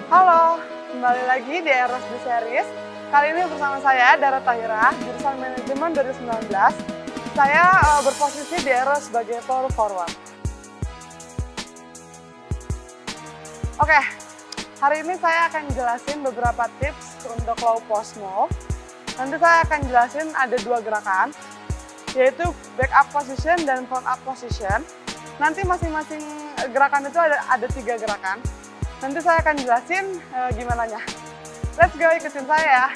Halo, kembali lagi di Eros The Series. Kali ini bersama saya, Dara Tahira, jurusan Manajemen 2019. Saya berposisi di Eros sebagai power forward. Oke, hari ini saya akan jelasin beberapa tips untuk low post move. Nanti saya akan jelasin ada dua gerakan, yaitu back up position dan front up position. Nanti masing-masing gerakan itu ada 3 gerakan. Nanti saya akan jelasin gimana nya. Let's go, ikutin saya ya.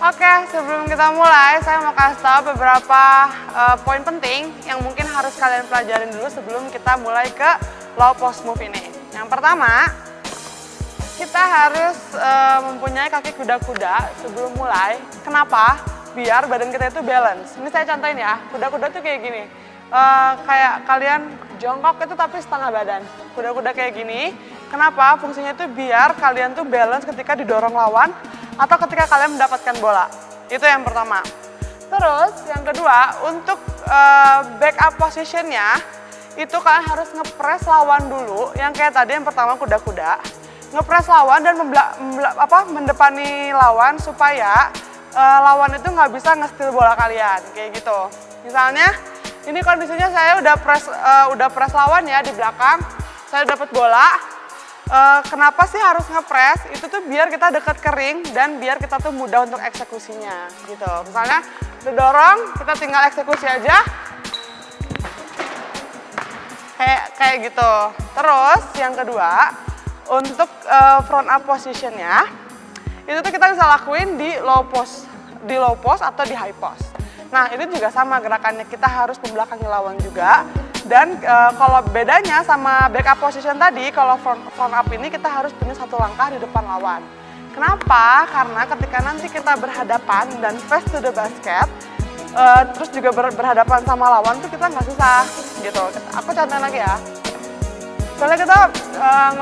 Oke, sebelum kita mulai, saya mau kasih tahu beberapa poin penting yang mungkin harus kalian pelajarin dulu sebelum kita mulai ke low post move ini. Yang pertama, kita harus mempunyai kaki kuda-kuda sebelum mulai. Kenapa? Biar badan kita itu balance. Ini saya contohin ya, kuda-kuda tuh kayak gini. Kayak kalian jongkok itu tapi setengah badan. Kuda-kuda kayak gini. Kenapa? Fungsinya itu biar kalian tuh balance ketika didorong lawan atau ketika kalian mendapatkan bola. Itu yang pertama. Terus yang kedua, untuk back up positionnya, itu kalian harus ngepres lawan dulu. Yang kayak tadi yang pertama kuda-kuda. Ngepres lawan dan mendepani lawan supaya lawan itu nggak bisa nge-steal bola kalian. Kayak gitu. Misalnya, ini kondisinya saya udah press lawan ya di belakang. Saya dapat bola. Kenapa sih harus ngepres? Itu tuh biar kita dekat ke ring dan biar kita tuh mudah untuk eksekusinya gitu. Misalnya didorong, kita tinggal eksekusi aja. Kayak gitu. Terus yang kedua, untuk front up positionnya, itu tuh kita bisa lakuin di low post atau di high post. Nah, ini juga sama gerakannya, kita harus membelakangi lawan juga. Dan kalau bedanya sama back up position tadi, kalau front up ini kita harus punya 1 langkah di depan lawan. Kenapa? Karena ketika nanti kita berhadapan dan face to the basket, terus juga berhadapan sama lawan tuh kita nggak susah gitu. Aku contohin lagi ya. Soalnya kita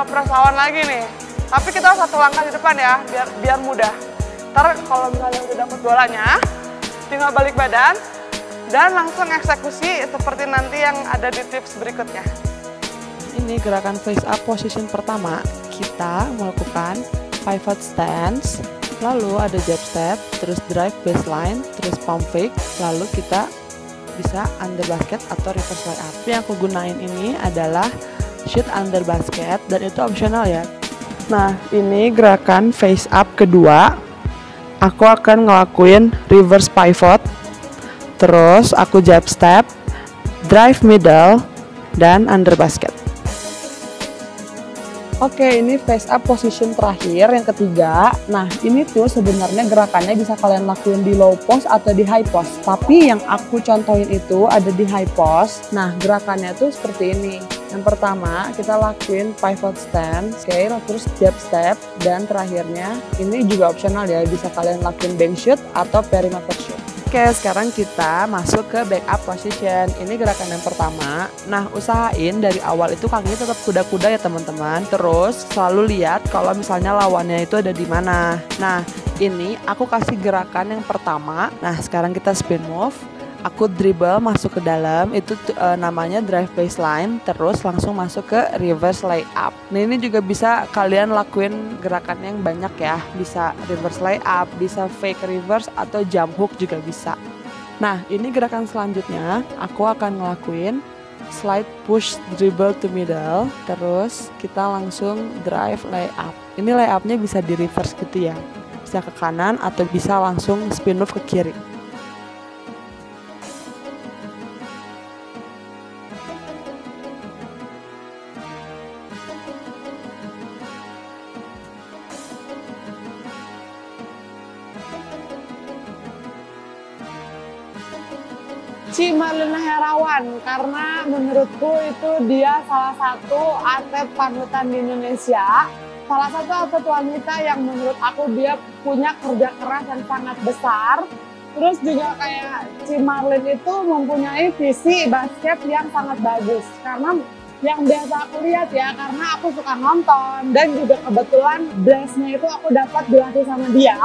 ngepres lawan lagi nih, tapi kita harus 1 langkah di depan ya, biar mudah. Ntar kalau misalnya udah dapet bolanya, tinggal balik badan dan langsung eksekusi seperti nanti yang ada di tips berikutnya. Ini gerakan face up position pertama, kita melakukan pivot stance, lalu ada jab step, terus drive baseline, terus pump fake, lalu kita bisa under basket atau reverse layup. Yang aku gunain ini adalah shoot under basket dan itu optional ya. Nah, ini gerakan face up kedua. Aku akan ngelakuin reverse pivot, terus aku jab step, drive middle, dan under basket. Oke, ini face up position terakhir, yang ketiga. Nah, ini tuh sebenarnya gerakannya bisa kalian lakuin di low post atau di high post. Tapi yang aku contohin itu ada di high post. Nah, gerakannya tuh seperti ini. Yang pertama, kita lakuin pivot stance, oke, terus jab step, dan terakhirnya ini juga optional ya, bisa kalian lakuin bank shoot atau perimeter shoot. Oke, sekarang kita masuk ke back up position. Ini gerakan yang pertama. Nah, usahain dari awal itu kakinya tetap kuda-kuda ya teman-teman. Terus selalu lihat kalau misalnya lawannya itu ada di mana. Nah, ini aku kasih gerakan yang pertama. Nah, sekarang kita spin move. Aku dribble masuk ke dalam, itu namanya drive baseline, terus langsung masuk ke reverse layup. Nah, ini juga bisa kalian lakuin gerakan yang banyak ya, bisa reverse layup, bisa fake reverse atau jump hook juga bisa. Nah, ini gerakan selanjutnya, aku akan ngelakuin slide push dribble to middle, terus kita langsung drive layup. Ini layupnya bisa di reverse gitu ya, bisa ke kanan atau bisa langsung spin move ke kiri. Ci Marlina Herawan, karena menurutku itu dia salah satu atlet panutan di Indonesia salah satu atlet wanita yang menurut aku dia punya kerja keras yang sangat besar. Terus juga kayak Ci Marlin itu mempunyai visi basket yang sangat bagus. Karena yang biasa aku lihat ya, karena aku suka nonton dan juga kebetulan dressnya itu aku dapat dilatih sama dia.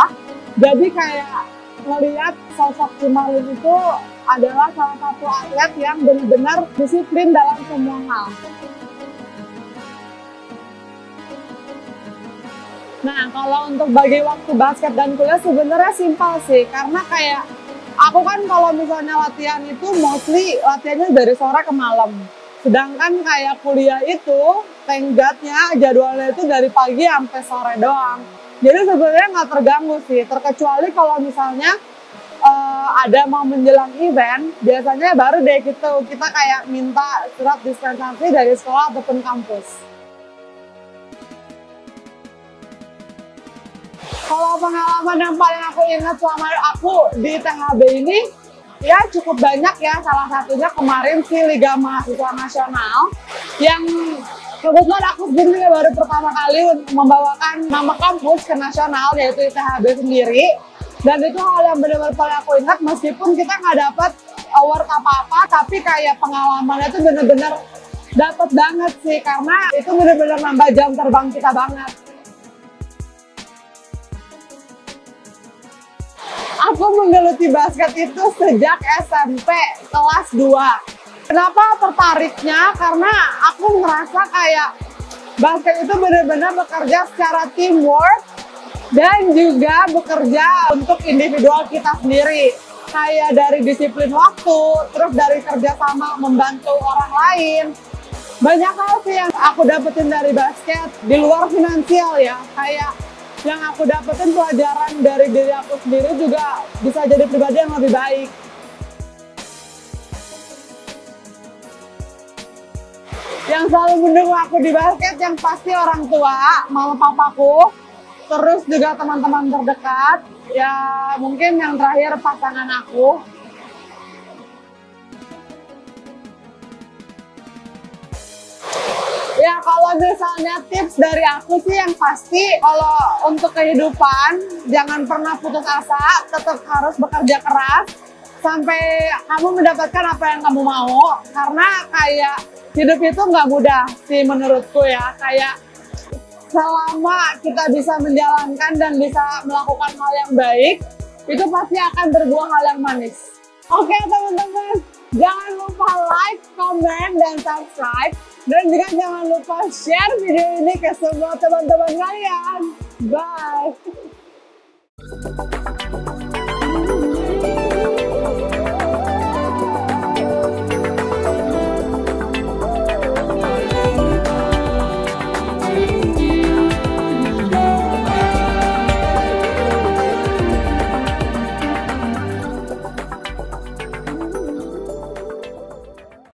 Jadi kayak ngelihat sosok Ci Marlin itu adalah salah satu atlet yang benar-benar disiplin dalam semua hal. Nah, kalau untuk bagi waktu basket dan kuliah sebenarnya simpel sih, karena kayak aku kan kalau misalnya latihan itu mostly latihannya dari sore ke malam. Sedangkan kayak kuliah itu, thank God-nya jadwalnya itu dari pagi sampai sore doang. Jadi sebenarnya nggak terganggu sih, terkecuali kalau misalnya ada mau menjelang event, biasanya baru deh kita kayak minta surat dispensasi dari sekolah ataupun kampus. Kalau pengalaman yang paling aku ingat selama aku di THB ini, ya cukup banyak ya. Salah satunya kemarin sih Liga Mahasiswa Nasional, yang kebetulan aku sendiri baru pertama kali membawakan nama kampus ke nasional, yaitu ITHB sendiri. Dan itu hal yang benar-benar paling aku ingat, meskipun kita nggak dapat award apa-apa, tapi kayak pengalamannya itu benar-benar dapat banget sih, karena itu benar-benar nambah jam terbang kita banget. Aku menggeluti basket itu sejak SMP kelas 2. Kenapa tertariknya? Karena aku ngerasa kayak basket itu benar-benar bekerja secara teamwork dan juga bekerja untuk individual kita sendiri. Kayak dari disiplin waktu, terus dari kerjasama membantu orang lain. Banyak hal sih yang aku dapetin dari basket di luar finansial ya. Kayak yang aku dapetin pelajaran dari diri aku sendiri juga bisa jadi pribadi yang lebih baik. Yang selalu mendukung aku di basket yang pasti orang tua, mama papaku, terus juga teman-teman terdekat, ya mungkin yang terakhir pasangan aku. Ya kalau misalnya tips dari aku sih yang pasti kalau untuk kehidupan jangan pernah putus asa, tetap harus bekerja keras sampai kamu mendapatkan apa yang kamu mau. Karena kayak hidup itu nggak mudah sih menurutku ya. Kayak selama kita bisa menjalankan dan bisa melakukan hal yang baik, itu pasti akan berbuah hal yang manis. Oke teman-teman, jangan lupa like, comment, dan subscribe. Dan juga jangan lupa share video ini ke semua teman-teman kalian. Bye!